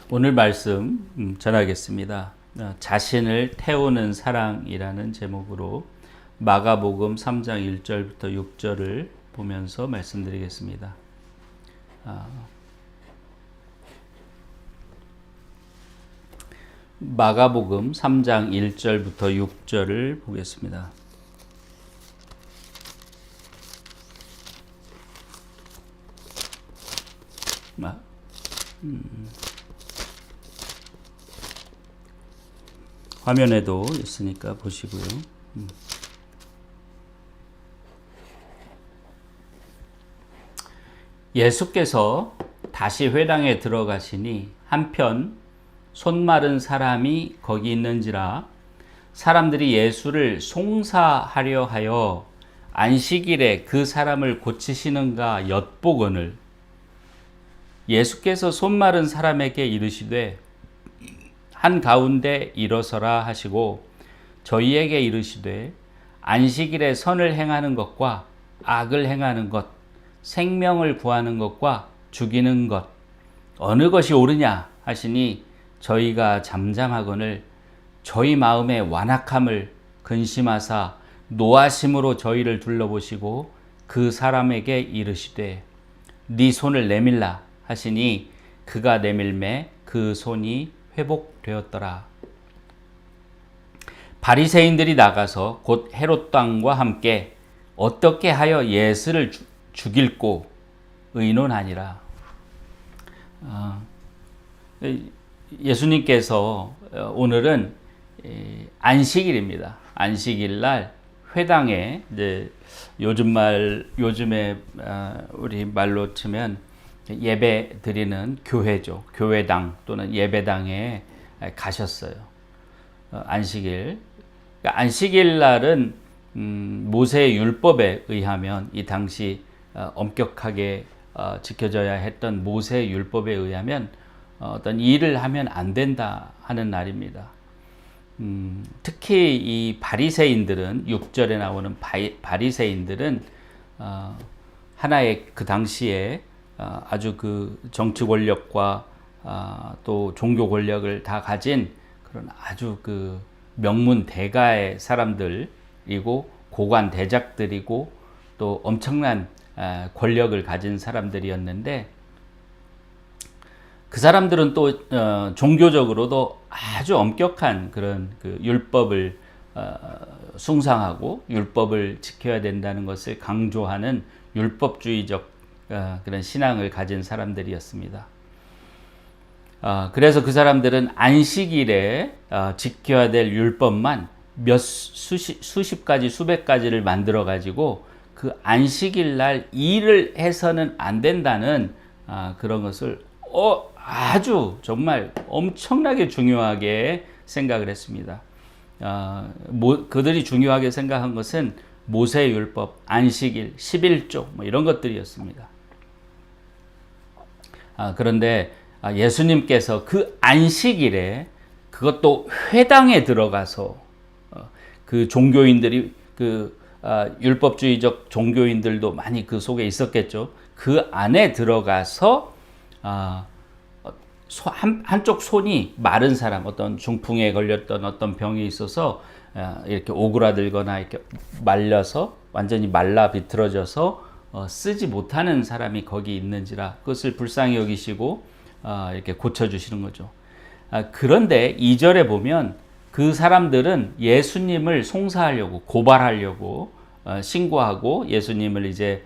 오늘 말씀 전하겠습니다. 자신을 태우는 사랑이라는 제목으로 마가복음 3장 1절부터 6절을 보면서 말씀드리겠습니다. 마가복음 3장 1절부터 6절을 보겠습니다. 화면에도 있으니까 보시고요. 예수께서 다시 회당에 들어가시니 한편 손 마른 사람이 거기 있는지라 사람들이 예수를 송사하려 하여 안식일에 그 사람을 고치시는가 엿보거늘 예수께서 손 마른 사람에게 이르시되 한가운데 일어서라 하시고 저희에게 이르시되 안식일에 선을 행하는 것과 악을 행하는 것 생명을 구하는 것과 죽이는 것 어느 것이 옳으냐 하시니 저희가 잠잠하거늘 저희 마음의 완악함을 근심하사 노하심으로 저희를 둘러보시고 그 사람에게 이르시되 네 손을 내밀라 하시니 그가 내밀매 그 손이 회복되었더라. 바리새인들이 나가서 곧 헤롯 왕과 함께 어떻게 하여 예수를 죽일꼬 의논하니라. 예수님께서 오늘은 안식일입니다. 안식일 날 회당에 이제 요즘에 우리 말로 치면 예배 드리는 교회죠. 교회당 또는 예배당에 가셨어요. 안식일. 그러니까 안식일 날은 모세의 율법에 의하면 이 당시 엄격하게 지켜져야 했던 모세의 율법에 의하면 어떤 일을 하면 안 된다 하는 날입니다. 특히 이 바리새인들은 6절에 나오는 바리새인들은 하나의 그 당시에 아주 그 정치 권력과 또 종교 권력을 다 가진 그런 아주 그 명문 대가의 사람들이고 고관 대작들이고 또 엄청난 권력을 가진 사람들이었는데 그 사람들은 또 종교적으로도 아주 엄격한 그런 그 율법을 숭상하고 율법을 지켜야 된다는 것을 강조하는 율법주의적 그런 신앙을 가진 사람들이었습니다. 그래서 그 사람들은 안식일에 지켜야 될 율법만 수십 가지, 수백 가지를 만들어 가지고 그 안식일 날 일을 해서는 안 된다는 그런 것을 아주 정말 엄청나게 중요하게 생각을 했습니다. 그들이 중요하게 생각한 것은 모세의 율법, 안식일, 11조 뭐 이런 것들이었습니다. 그런데 예수님께서 그 안식일에 그것도 회당에 들어가서 그 종교인들이 그 율법주의적 종교인들도 많이 그 속에 있었겠죠. 그 안에 들어가서 한쪽 손이 마른 사람, 어떤 중풍에 걸렸던 어떤 병이 있어서 이렇게 오그라들거나 이렇게 말려서 완전히 말라 비틀어져서 쓰지 못하는 사람이 거기 있는지라 그것을 불쌍히 여기시고 이렇게 고쳐주시는 거죠. 그런데 2절에 보면 그 사람들은 예수님을 송사하려고 고발하려고 신고하고 예수님을 이제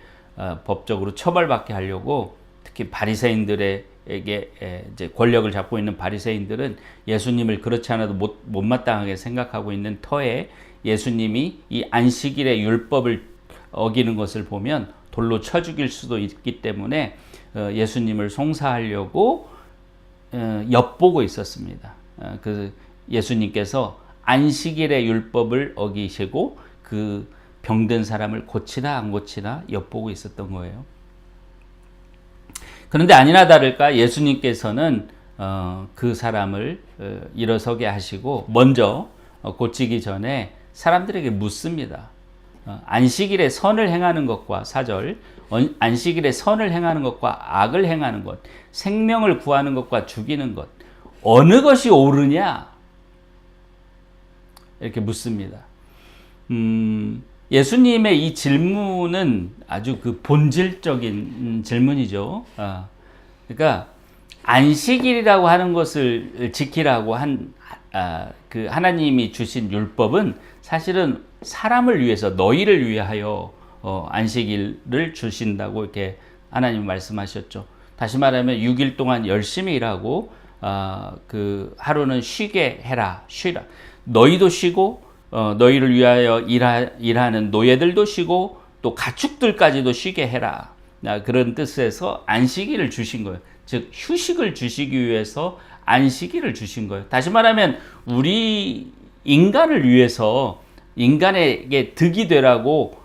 법적으로 처벌받게 하려고 특히 바리새인들에게 이제 권력을 잡고 있는 바리새인들은 예수님을 그렇지 않아도 못마땅하게 생각하고 있는 터에 예수님이 이 안식일의 율법을 어기는 것을 보면 돌로 쳐 죽일 수도 있기 때문에 예수님을 송사하려고 엿보고 있었습니다. 그 예수님께서 안식일의 율법을 어기시고 그 병든 사람을 고치나 안 고치나 엿보고 있었던 거예요. 그런데 아니나 다를까 예수님께서는 그 사람을 일어서게 하시고 먼저 고치기 전에 사람들에게 묻습니다. 안식일에 선을 행하는 것과 4절 안식일에 선을 행하는 것과 악을 행하는 것 생명을 구하는 것과 죽이는 것 어느 것이 옳으냐? 이렇게 묻습니다. 예수님의 이 질문은 아주 그 본질적인 질문이죠. 그러니까 안식일이라고 하는 것을 지키라고 그 하나님이 주신 율법은 사실은 사람을 위해서, 너희를 위하여 안식일을 주신다고 이렇게 하나님 말씀하셨죠. 다시 말하면 6일 동안 열심히 일하고 그 하루는 쉬게 해라. 쉬라. 너희도 쉬고 너희를 위하여 일하는 노예들도 쉬고 또 가축들까지도 쉬게 해라. 그런 뜻에서 안식일을 주신 거예요. 즉 휴식을 주시기 위해서 안식일을 주신 거예요. 다시 말하면 우리 인간을 위해서 인간에게 득이 되라고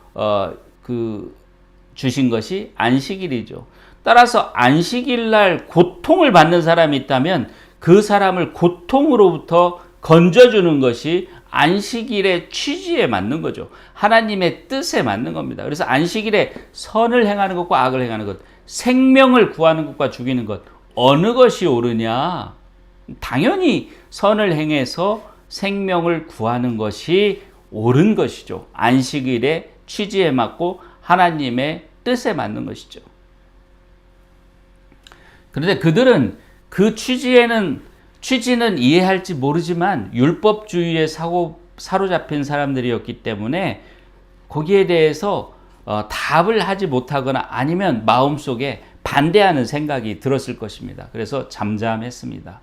주신 것이 안식일이죠. 따라서 안식일 날 고통을 받는 사람이 있다면 그 사람을 고통으로부터 건져주는 것이 안식일의 취지에 맞는 거죠. 하나님의 뜻에 맞는 겁니다. 그래서 안식일에 선을 행하는 것과 악을 행하는 것, 생명을 구하는 것과 죽이는 것, 어느 것이 옳으냐? 당연히 선을 행해서 생명을 구하는 것이 옳은 것이죠. 안식일의 취지에 맞고 하나님의 뜻에 맞는 것이죠. 그런데 그들은 그 취지는 이해할지 모르지만 율법주의에 사로잡힌 사람들이었기 때문에 거기에 대해서 답을 하지 못하거나 아니면 마음속에 반대하는 생각이 들었을 것입니다. 그래서 잠잠했습니다.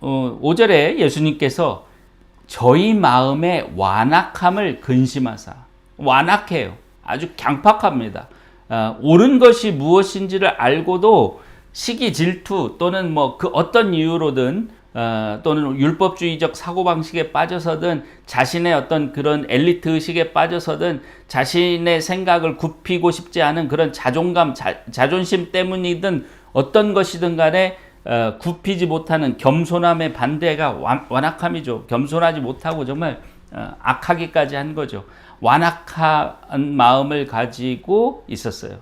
5절에 예수님께서 저희 마음의 완악함을 근심하사, 완악해요. 아주 강팍합니다. 옳은 것이 무엇인지를 알고도 시기 질투 또는 뭐 그 어떤 이유로든 또는 율법주의적 사고방식에 빠져서든 자신의 어떤 그런 엘리트 의식에 빠져서든 자신의 생각을 굽히고 싶지 않은 그런 자존감, 자존심 때문이든 어떤 것이든 간에 굽히지 못하는 겸손함의 반대가 완악함이죠. 겸손하지 못하고 정말 악하기까지 한 거죠. 완악한 마음을 가지고 있었어요.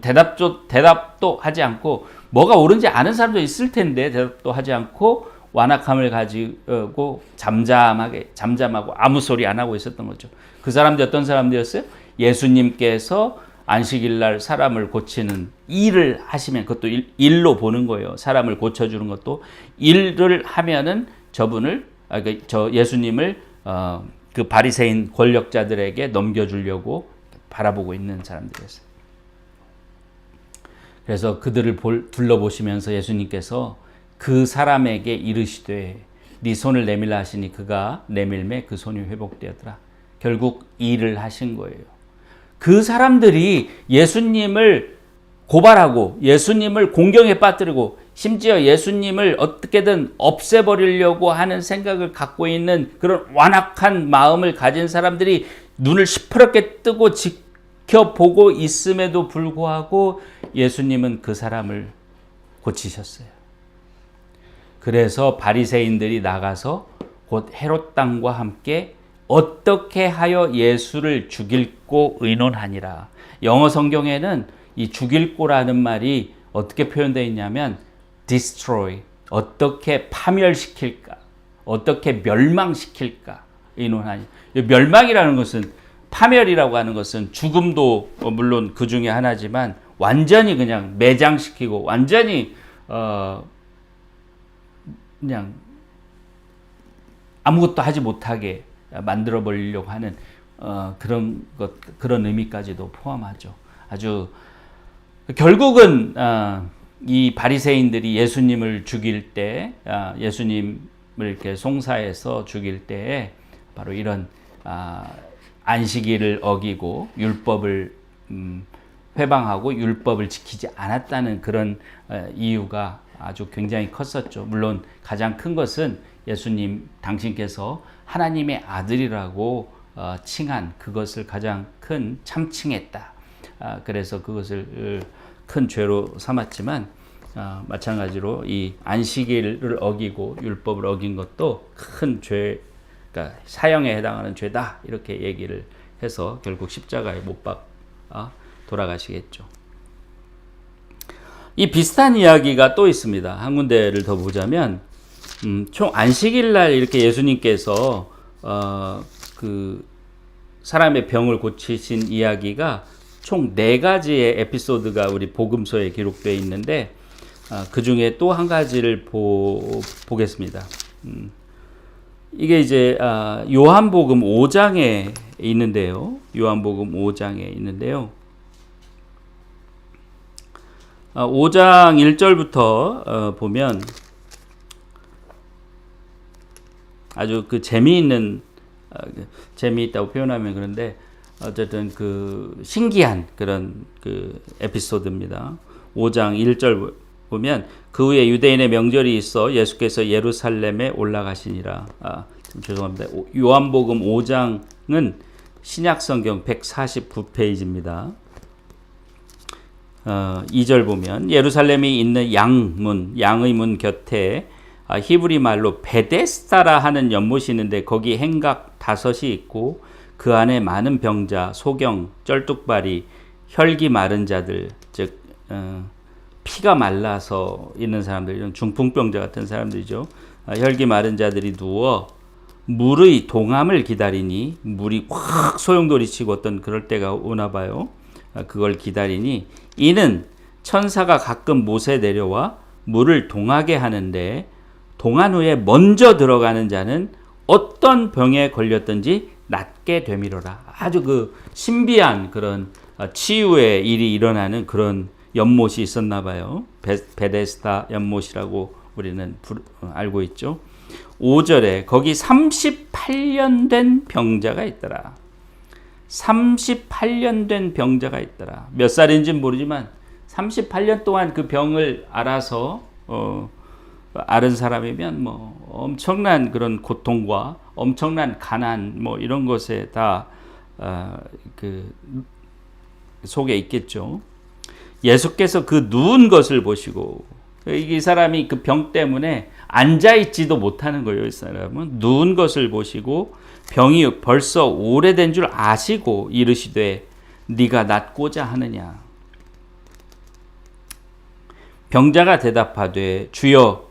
대답도 하지 않고, 뭐가 옳은지 아는 사람도 있을 텐데 대답도 하지 않고 완악함을 가지고 잠잠하고 아무 소리 안 하고 있었던 거죠. 그 사람들이 어떤 사람들이었어요? 예수님께서 안식일 날 사람을 고치는 일을 하시면, 그것도 일로 보는 거예요. 사람을 고쳐주는 것도 일을 하면은 예수님을 그 바리새인 권력자들에게 넘겨주려고 바라보고 있는 사람들이었어요. 그래서 그들을 둘러보시면서 예수님께서 그 사람에게 이르시되 네 손을 내밀라 하시니 그가 내밀매 그 손이 회복되었더라. 결국 일을 하신 거예요. 그 사람들이 예수님을 고발하고 예수님을 공경에 빠뜨리고 심지어 예수님을 어떻게든 없애버리려고 하는 생각을 갖고 있는 그런 완악한 마음을 가진 사람들이 눈을 시퍼렇게 뜨고 지켜보고 있음에도 불구하고 예수님은 그 사람을 고치셨어요. 그래서 바리새인들이 나가서 곧 헤롯 당과 함께 어떻게 하여 예수를 죽일고 의논하니라. 영어 성경에는 이 죽일고라는 말이 어떻게 표현되어 있냐면 destroy, 어떻게 파멸시킬까, 어떻게 멸망시킬까 의논하니. 멸망이라는 것은, 파멸이라고 하는 것은 죽음도 물론 그 중에 하나지만 완전히 그냥 매장시키고 완전히 그냥 아무것도 하지 못하게 만들어 버리려고 하는 그런 의미까지도 포함하죠. 아주 결국은 이 바리새인들이 예수님을 죽일 때, 예수님을 이렇게 송사해서 죽일 때에 바로 이런 안식일을 어기고 율법을 회방하고 율법을 지키지 않았다는 그런 이유가 아주 굉장히 컸었죠. 물론 가장 큰 것은 예수님 당신께서 하나님의 아들이라고 칭한 그것을 가장 큰 참칭했다. 그래서 그것을 큰 죄로 삼았지만 마찬가지로 이 안식일을 어기고 율법을 어긴 것도 큰 죄, 그러니까 사형에 해당하는 죄다 이렇게 얘기를 해서 결국 십자가에 못 박아 돌아가시겠죠. 이 비슷한 이야기가 또 있습니다. 한 군데를 더 보자면 총 안식일 날 이렇게 예수님께서 그 사람의 병을 고치신 이야기가 총 4가지의 에피소드가 우리 복음서에 기록되어 있는데 그 중에 또 한 가지를 보겠습니다. 이게 이제 요한복음 5장에 있는데요. 요한복음 5장에 있는데요. 5장 1절부터 보면 아주 그 재미있다고 표현하면 그런데 어쨌든 그 신기한 그런 그 에피소드입니다. 5장 1절 보면 그 후에 유대인의 명절이 있어 예수께서 예루살렘에 올라가시니라. 죄송합니다. 요한복음 5장은 신약성경 149페이지입니다. 2절 보면 예루살렘이 있는 양의 문 곁에 히브리 말로 베데스다라 하는 연못이 있는데 거기 행각 5이 있고 그 안에 많은 병자, 소경, 쩔뚝발이, 혈기 마른 자들, 즉 피가 말라서 있는 사람들, 이런 중풍병자 같은 사람들이죠. 혈기 마른 자들이 누워 물의 동함을 기다리니 물이 확 소용돌이치고 어떤 그럴 때가 오나 봐요. 그걸 기다리니 이는 천사가 가끔 못에 내려와 물을 동하게 하는데 동한 후에 먼저 들어가는 자는 어떤 병에 걸렸든지 낫게 되미로라. 아주 그 신비한 그런 치유의 일이 일어나는 그런 연못이 있었나 봐요. 베데스다 연못이라고 우리는 알고 있죠. 5절에 거기 38년 된 병자가 있더라. 38년 된 병자가 있더라. 몇 살인지는 모르지만 38년 동안 그 병을 알아서 앓은 사람이면 뭐 엄청난 그런 고통과 엄청난 가난 뭐 이런 것에 다 그 속에 있겠죠. 예수께서 그 누운 것을 보시고 이 사람이 그 병 때문에 앉아 있지도 못하는 거예요. 이 사람은 누운 것을 보시고 병이 벌써 오래된 줄 아시고 이르시되 네가 낫고자 하느냐. 병자가 대답하되 주여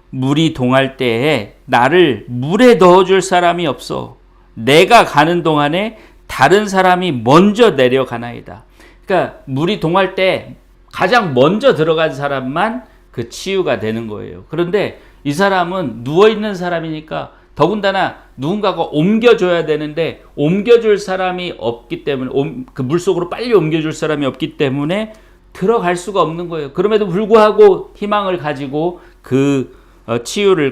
물이 동할 때에 나를 물에 넣어줄 사람이 없어. 내가 가는 동안에 다른 사람이 먼저 내려가나이다. 그러니까 물이 동할 때 가장 먼저 들어간 사람만 그 치유가 되는 거예요. 그런데 이 사람은 누워있는 사람이니까 더군다나 누군가가 옮겨줘야 되는데 옮겨줄 사람이 없기 때문에 그 물속으로 빨리 옮겨줄 사람이 없기 때문에 들어갈 수가 없는 거예요. 그럼에도 불구하고 희망을 가지고 그 치유를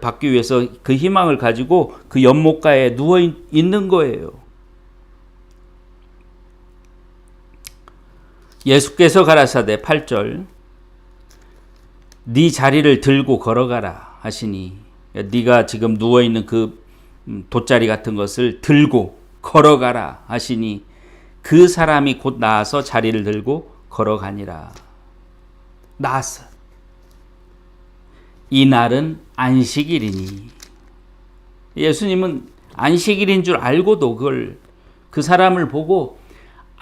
받기 위해서 그 희망을 가지고 그 연못가에 누워 있는 거예요. 예수께서 가라사대 8절 네 자리를 들고 걸어가라 하시니 네가 지금 누워있는 그 돗자리 같은 것을 들고 걸어가라 하시니 그 사람이 곧 나아서 자리를 들고 걸어가니라. 나았어. 이날은 안식일이니 예수님은 안식일인 줄 알고도 그 사람을 보고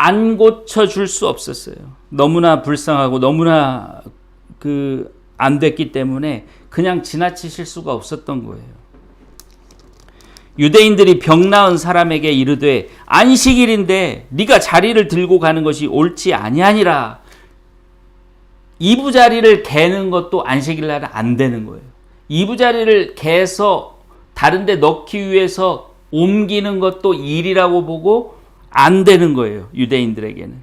안 고쳐줄 수 없었어요. 너무나 불쌍하고 너무나 안 됐기 때문에 그냥 지나치실 수가 없었던 거예요. 유대인들이 병 나은 사람에게 이르되 안식일인데 네가 자리를 들고 가는 것이 옳지 아니하니라. 이부자리를 개는 것도 안식일 날은 안 되는 거예요. 이부자리를 개서 다른 데 넣기 위해서 옮기는 것도 일이라고 보고 안 되는 거예요. 유대인들에게는.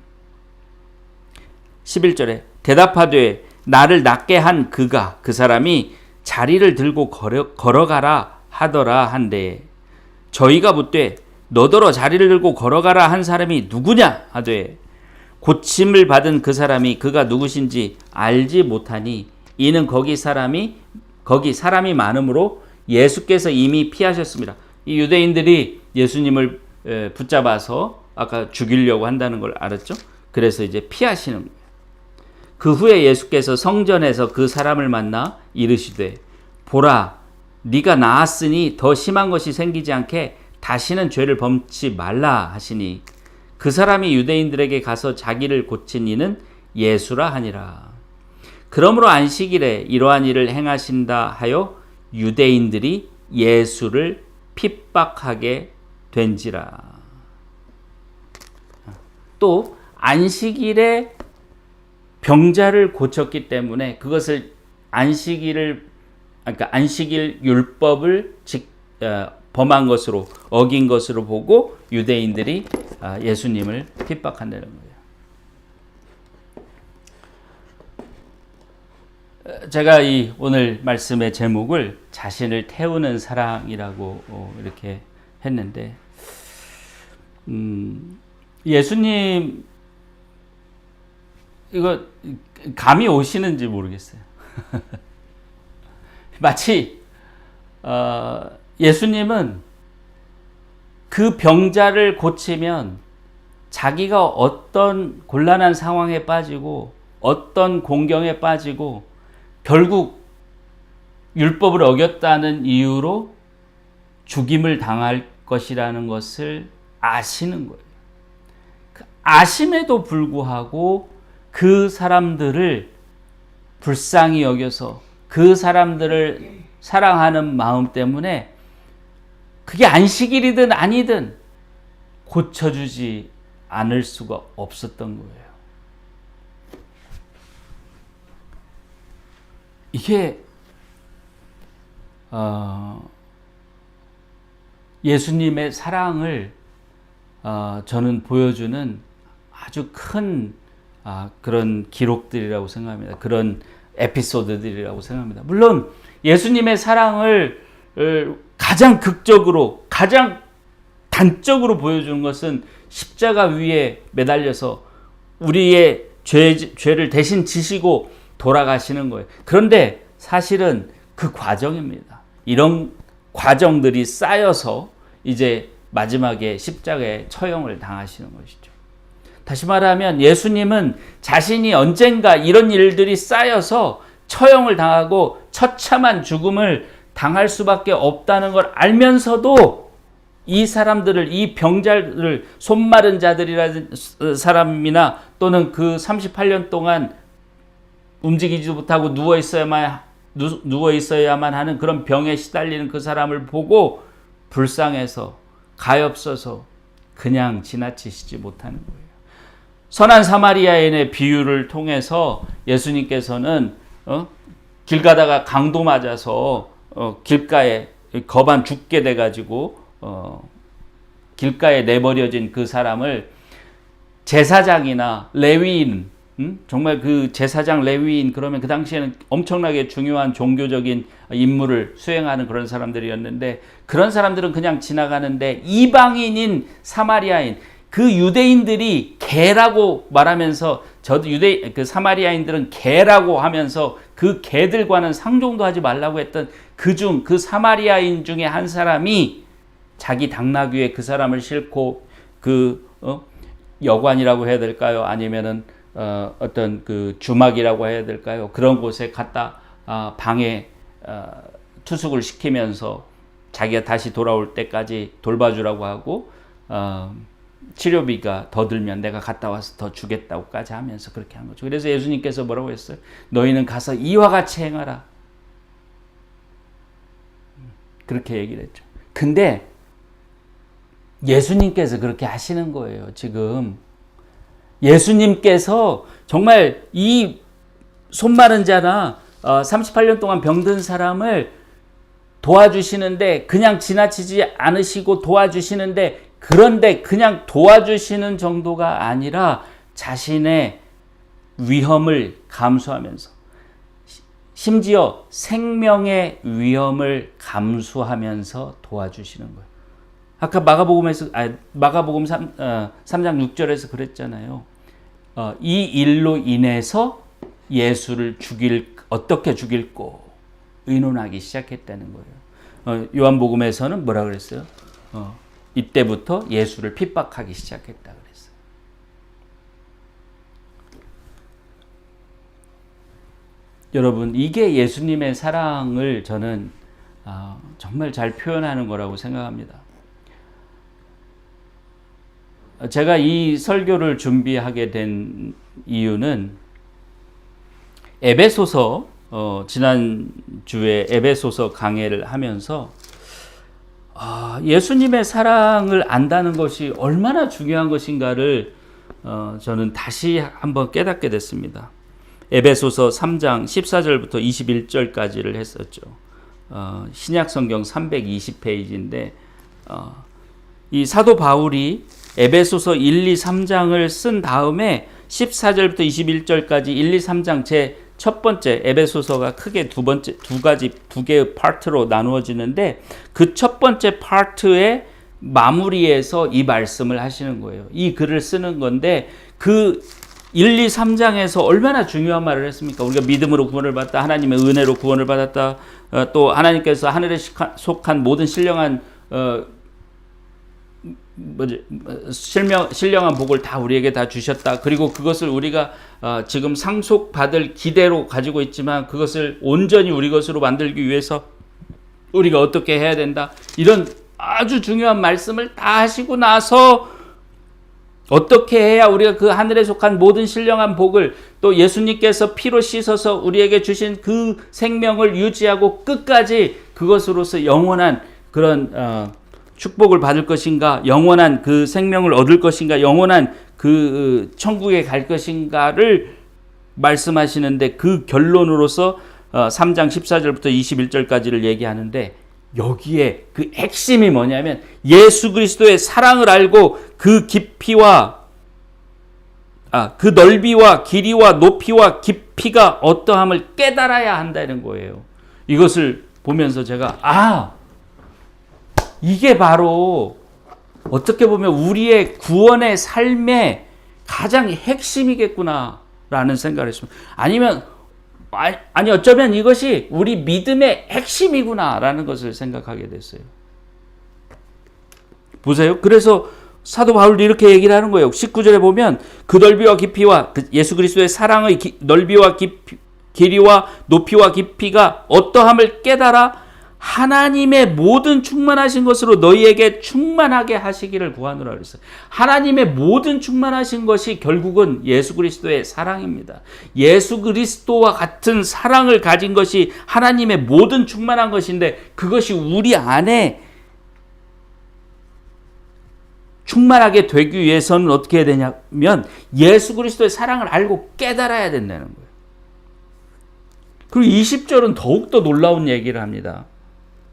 11절에 대답하되 나를 낫게 한 그 사람이 자리를 들고 걸어가라 하더라 한데 저희가 묻되 너더러 자리를 들고 걸어가라 한 사람이 누구냐 하되 고침을 받은 그 사람이 그가 누구신지 알지 못하니 이는 거기 사람이 많음으로 예수께서 이미 피하셨습니다. 이 유대인들이 예수님을 붙잡아서 아까 죽이려고 한다는 걸 알았죠? 그래서 이제 피하시는 거예요. 그 후에 예수께서 성전에서 그 사람을 만나 이르시되 보라 네가 나았으니 더 심한 것이 생기지 않게 다시는 죄를 범치 말라 하시니 그 사람이 유대인들에게 가서 자기를 고친 이는 예수라 하니라. 그러므로 안식일에 이러한 일을 행하신다 하여 유대인들이 예수를 핍박하게 된지라. 또 안식일에 병자를 고쳤기 때문에 그것을 그러니까 안식일 율법을 범한 것으로, 어긴 것으로 보고 유대인들이 예수님을 핍박한다는 거예요. 제가 이 오늘 말씀의 제목을 자신을 태우는 사랑이라고 이렇게 했는데, 예수님 이거 감이 오시는지 모르겠어요. 마치 예수님은 그 병자를 고치면 자기가 어떤 곤란한 상황에 빠지고 어떤 공경에 빠지고 결국 율법을 어겼다는 이유로 죽임을 당할 것이라는 것을 아시는 거예요. 아심에도 불구하고 그 사람들을 불쌍히 여겨서 그 사람들을 사랑하는 마음 때문에 그게 안식일이든 아니든 고쳐주지 않을 수가 없었던 거예요. 이게 예수님의 사랑을 저는 보여주는 아주 큰 그런 기록들이라고 생각합니다. 그런 에피소드들이라고 생각합니다. 물론 예수님의 사랑을 가장 극적으로, 가장 단적으로 보여주는 것은 십자가 위에 매달려서 우리의 죄를 대신 지시고 돌아가시는 거예요. 그런데 사실은 그 과정입니다. 이런 과정들이 쌓여서 이제 마지막에 십자가에 처형을 당하시는 것이죠. 다시 말하면 예수님은 자신이 언젠가 이런 일들이 쌓여서 처형을 당하고 처참한 죽음을 당할 수밖에 없다는 걸 알면서도 이 사람들을, 이 병자를, 손마른 자들이라는 사람이나 또는 그 38년 동안 움직이지도 못하고 누워 있어야만 하는 그런 병에 시달리는 그 사람을 보고 불쌍해서 가엾어서 그냥 지나치시지 못하는 거예요. 선한 사마리아인의 비유를 통해서 예수님께서는 길 가다가 강도 맞아서 길가에 거반 죽게 돼가지고 길가에 내버려진 그 사람을 제사장이나 레위인, 정말 그 제사장 레위인, 그러면 그 당시에는 엄청나게 중요한 종교적인 임무를 수행하는 그런 사람들이었는데, 그런 사람들은 그냥 지나가는데 이방인인 사마리아인, 그 유대인들이 개라고 말하면서, 저도 그 사마리아인들은 개라고 하면서 그 개들과는 상종도 하지 말라고 했던 그 사마리아인 중에 한 사람이 자기 당나귀에 그 사람을 싣고 여관이라고 해야 될까요? 아니면은 어떤 그 주막이라고 해야 될까요? 그런 곳에 갖다 방에 투숙을 시키면서 자기가 다시 돌아올 때까지 돌봐주라고 하고, 치료비가 더 들면 내가 갔다 와서 더 주겠다고까지 하면서 그렇게 한 거죠. 그래서 예수님께서 뭐라고 했어요? 너희는 가서 이와 같이 행하라. 그렇게 얘기를 했죠. 근데 예수님께서 그렇게 하시는 거예요. 지금 예수님께서 정말 이 손마른 자나 38년 동안 병든 사람을 도와주시는데, 그냥 지나치지 않으시고 도와주시는데, 그런데 그냥 도와주시는 정도가 아니라 자신의 위험을 감수하면서, 심지어 생명의 위험을 감수하면서 도와주시는 거예요. 아까 마가복음 3장 6절에서 그랬잖아요. 이 일로 인해서 예수를 어떻게 죽일꼬 의논하기 시작했다는 거예요. 요한복음에서는 뭐라 그랬어요? 이때부터 예수를 핍박하기 시작했다 그랬어요. 여러분, 이게 예수님의 사랑을 저는 정말 잘 표현하는 거라고 생각합니다. 제가 이 설교를 준비하게 된 이유는 에베소서 지난 주에 에베소서 강해를 하면서 예수님의 사랑을 안다는 것이 얼마나 중요한 것인가를 저는 다시 한번 깨닫게 됐습니다. 에베소서 3장 14절부터 21절까지를 했었죠. 신약성경 320페이지인데 이 사도 바울이 에베소서 1, 2, 3장을 쓴 다음에 14절부터 21절까지 1, 2, 3장 제 첫 번째 에베소서가 크게 두 개의 파트로 나누어지는데 그 첫 번째 파트의 마무리에서 이 말씀을 하시는 거예요. 이 글을 쓰는 건데 그 1, 2, 3장에서 얼마나 중요한 말을 했습니까? 우리가 믿음으로 구원을 받았다. 하나님의 은혜로 구원을 받았다. 또 하나님께서 하늘에 속한 모든 신령한 신령한 복을 다 우리에게 다 주셨다. 그리고 그것을 우리가 지금 상속받을 기대로 가지고 있지만 그것을 온전히 우리 것으로 만들기 위해서 우리가 어떻게 해야 된다. 이런 아주 중요한 말씀을 다 하시고 나서 어떻게 해야 우리가 그 하늘에 속한 모든 신령한 복을 또 예수님께서 피로 씻어서 우리에게 주신 그 생명을 유지하고 끝까지 그것으로서 영원한 그런 축복을 받을 것인가, 영원한 그 생명을 얻을 것인가, 영원한 그 천국에 갈 것인가를 말씀하시는데 그 결론으로서 3장 14절부터 21절까지를 얘기하는데 여기에 그 핵심이 뭐냐면 예수 그리스도의 사랑을 알고 그 깊이와 그 넓이와 길이와 높이와 깊이가 어떠함을 깨달아야 한다는 거예요. 이것을 보면서 제가 이게 바로 어떻게 보면 우리의 구원의 삶의 가장 핵심이겠구나라는 생각을 했습니다. 아니 어쩌면 이것이 우리 믿음의 핵심이구나라는 것을 생각하게 됐어요. 보세요. 그래서 사도 바울도 이렇게 얘기를 하는 거예요. 19절에 보면 그 넓이와 깊이와 예수 그리스도의 사랑의 넓이와 길이와 높이와 깊이가 어떠함을 깨달아 하나님의 모든 충만하신 것으로 너희에게 충만하게 하시기를 구하노라 그랬어요. 하나님의 모든 충만하신 것이 결국은 예수 그리스도의 사랑입니다. 예수 그리스도와 같은 사랑을 가진 것이 하나님의 모든 충만한 것인데 그것이 우리 안에 충만하게 되기 위해서는 어떻게 해야 되냐면 예수 그리스도의 사랑을 알고 깨달아야 된다는 거예요. 그리고 20절은 더욱더 놀라운 얘기를 합니다.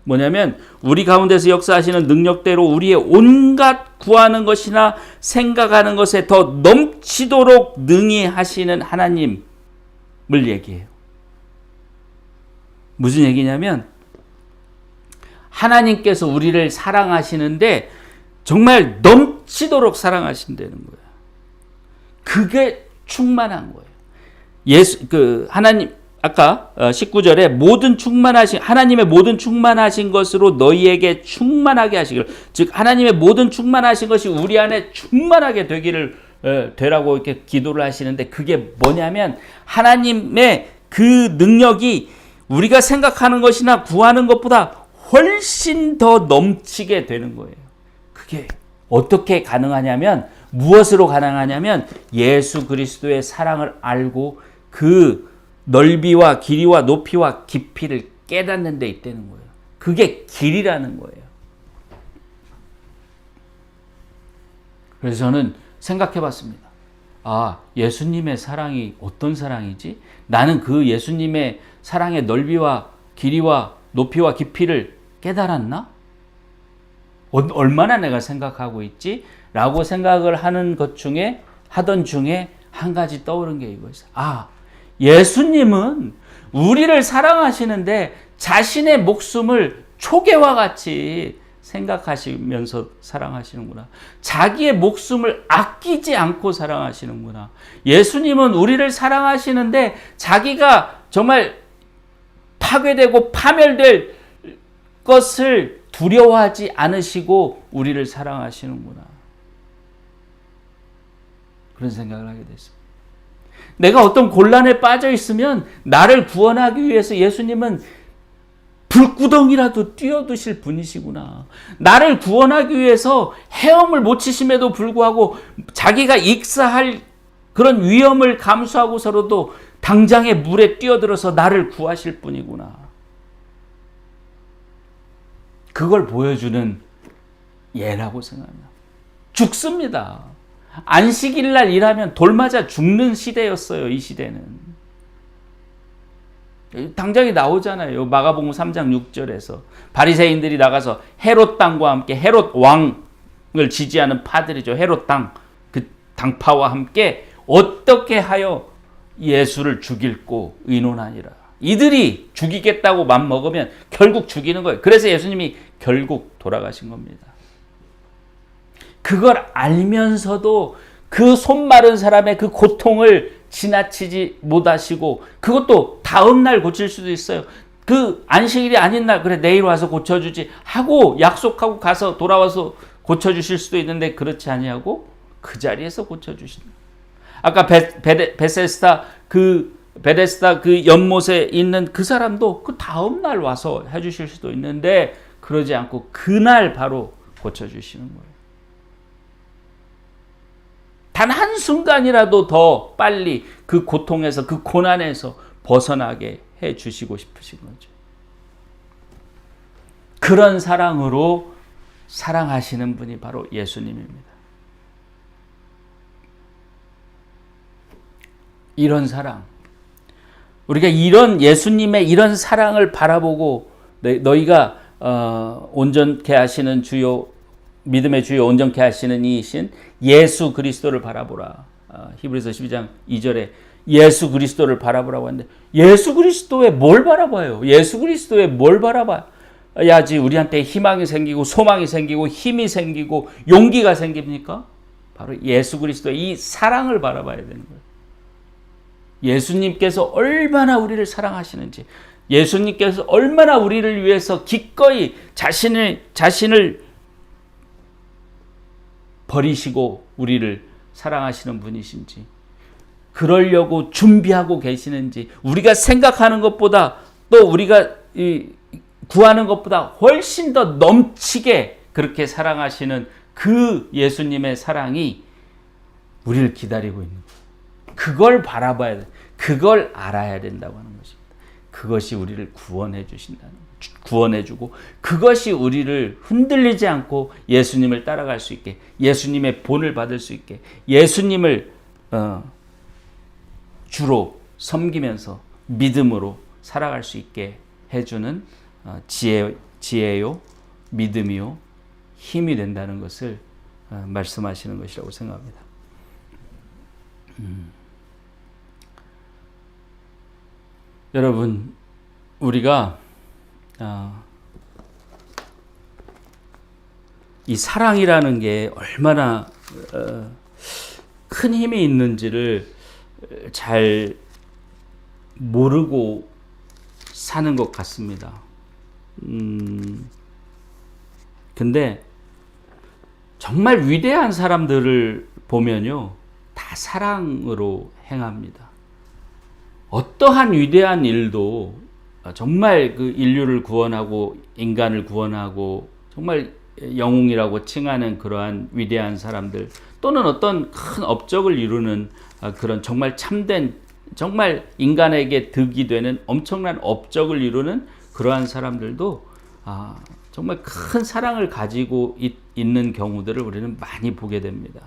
뭐냐면 우리 가운데서 역사하시는 능력대로 우리의 온갖 구하는 것이나 생각하는 것에 더 넘치도록 능히 하시는 하나님을 얘기해요. 무슨 얘기냐면 하나님께서 우리를 사랑하시는데 정말 넘치도록 사랑하신다는 거예요. 그게 충만한 거예요. 하나님 아까 19절에 하나님의 모든 충만하신 것으로 너희에게 충만하게 하시기를, 즉 하나님의 모든 충만하신 것이 우리 안에 충만하게 되라고 이렇게 기도를 하시는데 그게 뭐냐면 하나님의 그 능력이 우리가 생각하는 것이나 구하는 것보다 훨씬 더 넘치게 되는 거예요. 그게 어떻게 가능하냐면 무엇으로 가능하냐면 예수 그리스도의 사랑을 알고 그 넓이와 길이와 높이와 깊이를 깨닫는 데 있다는 거예요. 그게 길이라는 거예요. 그래서 저는 생각해 봤습니다. 예수님의 사랑이 어떤 사랑이지? 나는 그 예수님의 사랑의 넓이와 길이와 높이와 깊이를 깨달았나? 얼마나 내가 생각하고 있지? 라고 생각을 하던 중에 한 가지 떠오른 게 이거였어요. 예수님은 우리를 사랑하시는데 자신의 목숨을 초계와 같이 생각하시면서 사랑하시는구나. 자기의 목숨을 아끼지 않고 사랑하시는구나. 예수님은 우리를 사랑하시는데 자기가 정말 파괴되고 파멸될 것을 두려워하지 않으시고 우리를 사랑하시는구나. 그런 생각을 하게 됐습니다. 내가 어떤 곤란에 빠져 있으면 나를 구원하기 위해서 예수님은 불구덩이라도 뛰어드실 분이시구나. 나를 구원하기 위해서 헤엄을 못 치심에도 불구하고 자기가 익사할 그런 위험을 감수하고서라도 당장에 물에 뛰어들어서 나를 구하실 분이구나. 그걸 보여주는 예라고 생각합니다. 죽습니다. 안식일날 일하면 돌 맞아 죽는 시대였어요. 이 시대는. 당장에 나오잖아요. 마가복음 3장 6절에서 바리새인들이 나가서 헤롯 당과 함께, 헤롯 왕을 지지하는 파들이죠. 헤롯 당, 그 당파와 함께 어떻게 하여 예수를 죽일고 의논하니라. 이들이 죽이겠다고 맘먹으면 결국 죽이는 거예요. 그래서 예수님이 결국 돌아가신 겁니다. 그걸 알면서도 그 손 마른 사람의 그 고통을 지나치지 못하시고, 그것도 다음날 고칠 수도 있어요. 그 안식일이 아닌 날, 그래 내일 와서 고쳐주지 하고 약속하고 가서 돌아와서 고쳐주실 수도 있는데, 그렇지 아니하고 그 자리에서 고쳐주신다. 아까 베데스다 그 연못에 있는 그 사람도 그 다음날 와서 해주실 수도 있는데, 그러지 않고 그날 바로 고쳐주시는 거예요. 단 한순간이라도 더 빨리 그 고통에서, 그 고난에서 벗어나게 해 주시고 싶으신 거죠. 그런 사랑으로 사랑하시는 분이 바로 예수님입니다. 이런 사랑, 우리가 이런 예수님의 이런 사랑을 바라보고 너희가 온전케 하시는 주요, 믿음의 주요 온전케 하시는 이이신 예수 그리스도를 바라보라. 히브리서 12장 2절에 예수 그리스도를 바라보라고 하는데, 예수 그리스도에 뭘 바라봐요? 예수 그리스도에 뭘 바라봐야지 우리한테 희망이 생기고 소망이 생기고 힘이 생기고 용기가 생깁니까? 바로 예수 그리스도의 이 사랑을 바라봐야 되는 거예요. 예수님께서 얼마나 우리를 사랑하시는지, 예수님께서 얼마나 우리를 위해서 기꺼이 자신을 버리시고 우리를 사랑하시는 분이신지, 그러려고 준비하고 계시는지, 우리가 생각하는 것보다, 또 우리가 구하는 것보다 훨씬 더 넘치게 그렇게 사랑하시는 그 예수님의 사랑이 우리를 기다리고 있는 거예요. 그걸 바라봐야 돼. 그걸 알아야 된다고 하는 것입니다. 그것이 우리를 구원해주고, 그것이 우리를 흔들리지 않고 예수님을 따라갈 수 있게, 예수님의 본을 받을 수 있게, 예수님을 주로 섬기면서 믿음으로 살아갈 수 있게 해주는 지혜요, 믿음이요, 힘이 된다는 것을 말씀하시는 것이라고 생각합니다. 여러분, 우리가 이 사랑이라는 게 얼마나 큰 힘이 있는지를 잘 모르고 사는 것 같습니다. 근데 정말 위대한 사람들을 보면요, 다 사랑으로 행합니다. 어떠한 위대한 일도 정말 그 인류를 구원하고 인간을 구원하고 정말 영웅이라고 칭하는 그러한 위대한 사람들, 또는 어떤 큰 업적을 이루는 그런 정말 참된, 정말 인간에게 득이 되는 엄청난 업적을 이루는 그러한 사람들도 정말 큰 사랑을 가지고 있는 경우들을 우리는 많이 보게 됩니다.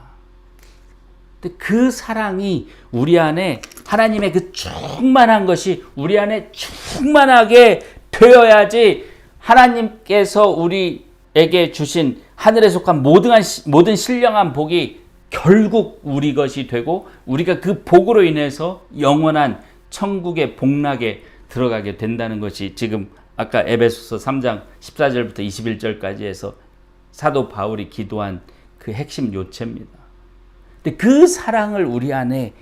근데 그 사랑이 우리 안에, 하나님의 그 충만한 것이 우리 안에 충만하게 되어야지 하나님께서 우리에게 주신 하늘에 속한 모든 신령한 복이 결국 우리 것이 되고, 우리가 그 복으로 인해서 영원한 천국의 복락에 들어가게 된다는 것이 지금 아까 에베소서 3장 14절부터 21절까지 해서 사도 바울이 기도한 그 핵심 요체입니다. 근데 그 사랑을 우리 안에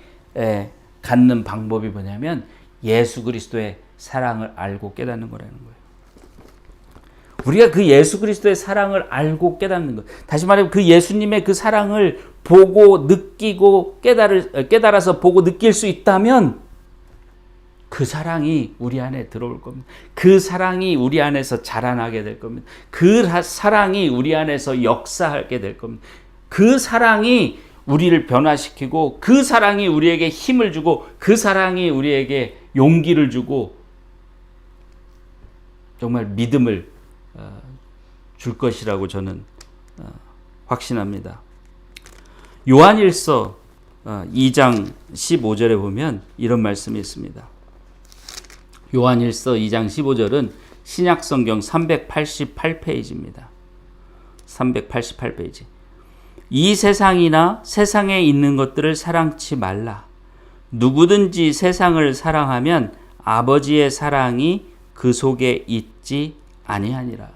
갖는 방법이 뭐냐면 예수 그리스도의 사랑을 알고 깨닫는 거라는 거예요. 우리가 그 예수 그리스도의 사랑을 알고 깨닫는 것, 다시 말하면 그 예수님의 그 사랑을 보고 느끼고 깨달아서 보고 느낄 수 있다면 그 사랑이 우리 안에 들어올 겁니다. 그 사랑이 우리 안에서 자라나게 될 겁니다. 그 사랑이 우리 안에서 역사하게 될 겁니다. 그 사랑이 우리를 변화시키고 그 사랑이 우리에게 힘을 주고 그 사랑이 우리에게 용기를 주고 정말 믿음을 줄 것이라고 저는 확신합니다. 요한일서 2장 15절에 보면 이런 말씀이 있습니다. 요한일서 2장 15절은 신약성경 388페이지입니다. 388페이지. 이 세상이나 세상에 있는 것들을 사랑치 말라. 누구든지 세상을 사랑하면 아버지의 사랑이 그 속에 있지 아니하니라.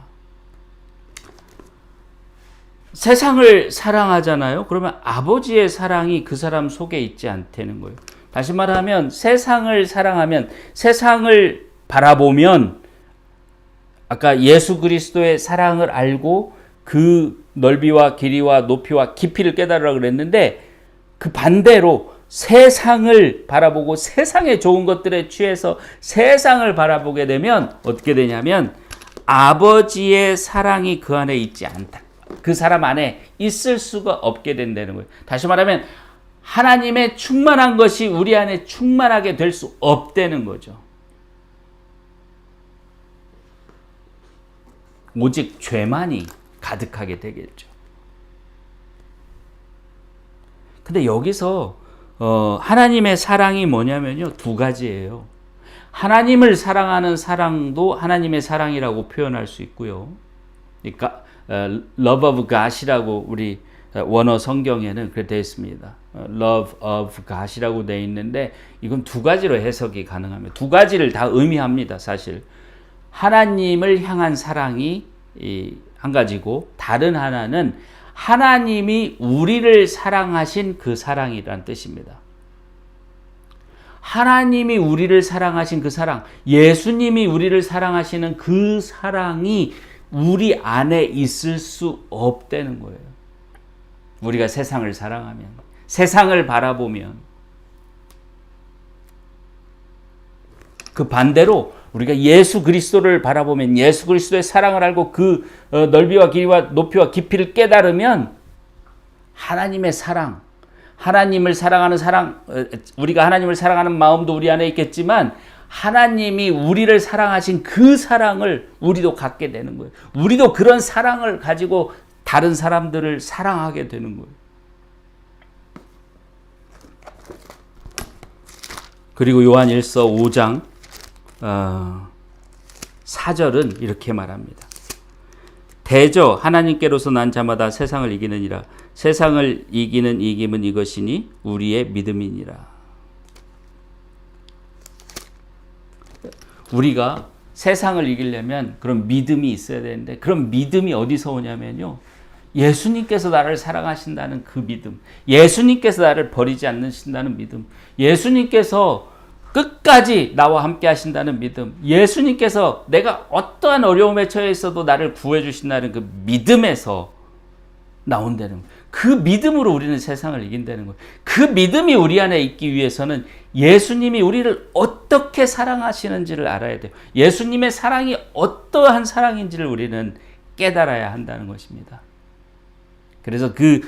세상을 사랑하잖아요. 그러면 아버지의 사랑이 그 사람 속에 있지 않다는 거예요. 다시 말하면 세상을 사랑하면, 세상을 바라보면, 아까 예수 그리스도의 사랑을 알고 그 넓이와 길이와 높이와 깊이를 깨달으라고 그랬는데, 그 반대로 세상을 바라보고 세상의 좋은 것들에 취해서 세상을 바라보게 되면 어떻게 되냐면 아버지의 사랑이 그 안에 있지 않다. 그 사람 안에 있을 수가 없게 된다는 거예요. 다시 말하면 하나님의 충만한 것이 우리 안에 충만하게 될 수 없다는 거죠. 오직 죄만이 가득하게 되겠죠. 근데 여기서 하나님의 사랑이 뭐냐면요, 두 가지예요. 하나님을 사랑하는 사랑도 하나님의 사랑이라고 표현할 수 있고요. 그러니까 love of God이라고 우리 원어 성경에는 그렇게 되어 있습니다. love of God이라고 되어 있는데 이건 두 가지로 해석이 가능합니다. 두 가지를 다 의미합니다. 사실 하나님을 향한 사랑이 한 가지고, 다른 하나는 하나님이 우리를 사랑하신 그 사랑이란 뜻입니다. 하나님이 우리를 사랑하신 그 사랑, 예수님이 우리를 사랑하시는 그 사랑이 우리 안에 있을 수 없다는 거예요. 우리가 세상을 사랑하면, 세상을 바라보면. 그 반대로 우리가 예수 그리스도를 바라보면, 예수 그리스도의 사랑을 알고 그 넓이와 길이와 높이와 깊이를 깨달으면 하나님의 사랑, 하나님을 사랑하는 사랑, 우리가 하나님을 사랑하는 마음도 우리 안에 있겠지만 하나님이 우리를 사랑하신 그 사랑을 우리도 갖게 되는 거예요. 우리도 그런 사랑을 가지고 다른 사람들을 사랑하게 되는 거예요. 그리고 요한 1서 5장 4절은 이렇게 말합니다. 대저 하나님께로서 난 자마다 세상을 이기느니라. 세상을 이기는 이김은 이것이니 우리의 믿음이니라. 우리가 세상을 이기려면 그런 믿음이 있어야 되는데, 그런 믿음이 어디서 오냐면요, 예수님께서 나를 사랑하신다는 그 믿음, 예수님께서 나를 버리지 않으신다는 믿음, 예수님께서 끝까지 나와 함께 하신다는 믿음, 예수님께서 내가 어떠한 어려움에 처해 있어도 나를 구해 주신다는 그 믿음에서 나온다는 거예요. 그 믿음으로 우리는 세상을 이긴다는 거예요. 그 믿음이 우리 안에 있기 위해서는 예수님이 우리를 어떻게 사랑하시는지를 알아야 돼요. 예수님의 사랑이 어떠한 사랑인지를 우리는 깨달아야 한다는 것입니다. 그래서 그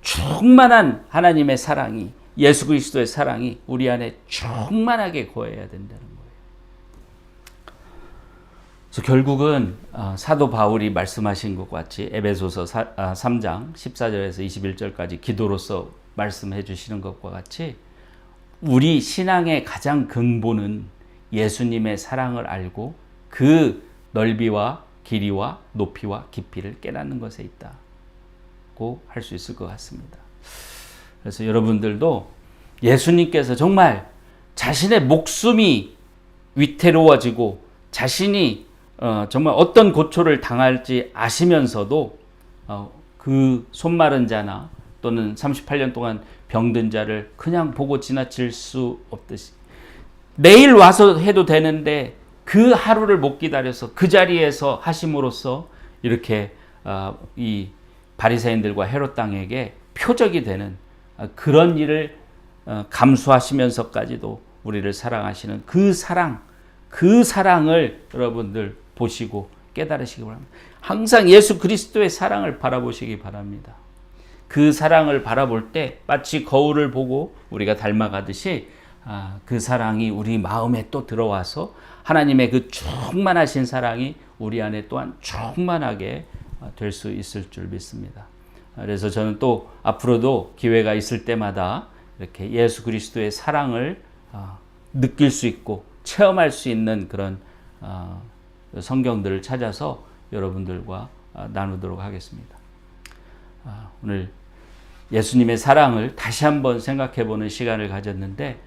충만한 하나님의 사랑이, 예수 그리스도의 사랑이 우리 안에 충만하게 거해야 된다는 거예요. 그래서 결국은 사도 바울이 말씀하신 것 같이 에베소서 3장 14절에서 21절까지 기도로서 말씀해 주시는 것과 같이 우리 신앙의 가장 근본은 예수님의 사랑을 알고 그 넓이와 길이와 높이와 깊이를 깨닫는 것에 있다고 할 수 있을 것 같습니다. 그래서 여러분들도 예수님께서 정말 자신의 목숨이 위태로워지고 자신이 정말 어떤 고초를 당할지 아시면서도 그 손마른 자나 또는 38년 동안 병든 자를 그냥 보고 지나칠 수 없듯이 내일 와서 해도 되는데 그 하루를 못 기다려서 그 자리에서 하심으로써 이렇게 이 바리새인들과 헤롯 당에게 표적이 되는 그런 일을 감수하시면서까지도 우리를 사랑하시는 그 사랑을 여러분들 보시고 깨달으시기 바랍니다. 항상 예수 그리스도의 사랑을 바라보시기 바랍니다. 그 사랑을 바라볼 때 마치 거울을 보고 우리가 닮아가듯이 그 사랑이 우리 마음에 또 들어와서 하나님의 그 충만하신 사랑이 우리 안에 또한 충만하게 될 수 있을 줄 믿습니다. 그래서 저는 또 앞으로도 기회가 있을 때마다 이렇게 예수 그리스도의 사랑을 느낄 수 있고 체험할 수 있는 그런 성경들을 찾아서 여러분들과 나누도록 하겠습니다. 오늘 예수님의 사랑을 다시 한번 생각해보는 시간을 가졌는데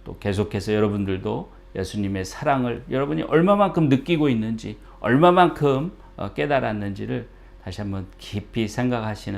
또 계속해서 여러분들도 예수님의 사랑을 여러분이 얼마만큼 느끼고 있는지 얼마만큼 깨달았는지를 다시 한번 깊이 생각하시는